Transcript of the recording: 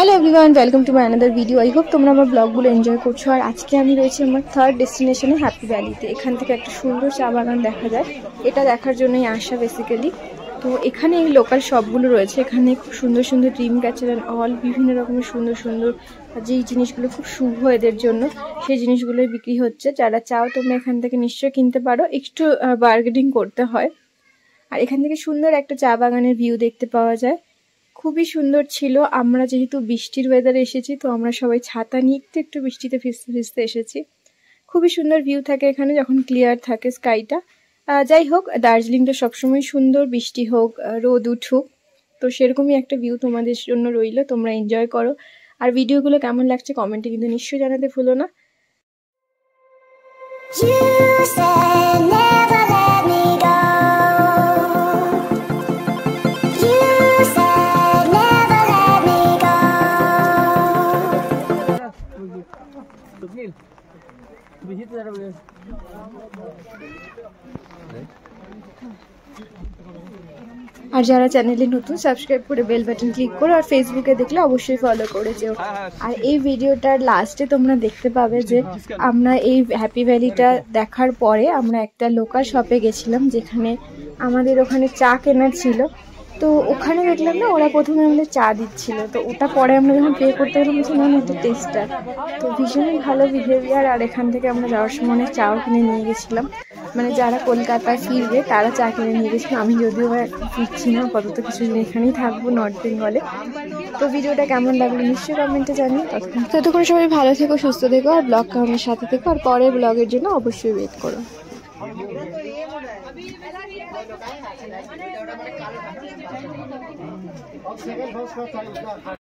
Hello everyone, welcome to my another video. I hope তোমরা আমার ব্লগগুলো এনজয় করছো। আর আজকে আমি রয়েছি আমার থার্ড ডেস্টিনেশনে হ্যাপি ভ্যালিতে। এখান থেকে একটা সুন্দর চা বাগান দেখা যায়, এটা দেখার জন্যই আসা বেসিক্যালি। তো এখানে এই লোকাল শপগুলো রয়েছে, এখানে খুব সুন্দর সুন্দর ড্রিম ক্যাচার অ্যান্ড অল বিভিন্ন রকমের সুন্দর সুন্দর যেই জিনিসগুলো খুব শুভ এদের জন্য সেই জিনিসগুলোই বিক্রি হচ্ছে। যারা চাও তোমরা এখান থেকে নিশ্চয়ই কিনতে পারো, একটু বার্গেনিং করতে হয়। আর এখান থেকে সুন্দর একটা চা বাগানের ভিউ দেখতে পাওয়া যায়, খুবই সুন্দর ছিল। আমরা যেহেতু বৃষ্টির ওয়েদারে এসেছি, তো আমরা সবাই ছাতা নিয়ে একটু বৃষ্টিতে ভিজতে ভিজতে এসেছি। খুবই সুন্দর ভিউ থাকে এখানে যখন ক্লিয়ার থাকে স্কাইটা। যাই হোক, দার্জিলিংটা সবসময় সুন্দর, বৃষ্টি হোক রোদ উঠুক, তো সেরকমই একটা ভিউ তোমাদের জন্য রইল। তোমরা এনজয় করো। আর ভিডিওগুলো কেমন লাগছে কমেন্টে কিন্তু নিশ্চয়ই জানাতে ভুলো না। আর যারা চ্যানেলে নতুন সাবস্ক্রাইব করে বেল বাটন ক্লিক করো, আর ফেসবুকে দেখলে অবশ্যই ফলো করে যেও। আর এই ভিডিওটার লাস্টে তোমরা দেখতে পাবে যে আমরা এই হ্যাপি ভ্যালিটা দেখার পরে আমরা একটা লোকাল শপে গেছিলাম, যেখানে আমাদের ওখানে চা কেনার ছিল। তো ওখানে দেখলাম না, ওরা প্রথমে আমাদের চা দিচ্ছিল, তো ওটা পরে আমরা যখন পে করতে গেলাম বলছিলাম একটু টেস্টটা, তো ভীষণই ভালো বিহেভিয়ার। আর এখান থেকে আমরা যাওয়ার সময় অনেক চাও কিনে নিয়ে গেছিলাম, মানে যারা কলকাতায় ফিরবে তারা চা কিনে নিয়ে গেছিলাম। আমি যদিও ফিরছি না, আপাতত কিছুদিন এখানেই থাকবো নর্থ বেঙ্গলে। তো ভিডিওটা কেমন লাগলো নিশ্চয়ই কমেন্টে জানি। ততক্ষণ সবাই ভালো থেকো, সুস্থ থেকো, আর ব্লগ কামের সাথে থেকো। আর পরের ব্লগের জন্য অবশ্যই ওয়েট করো।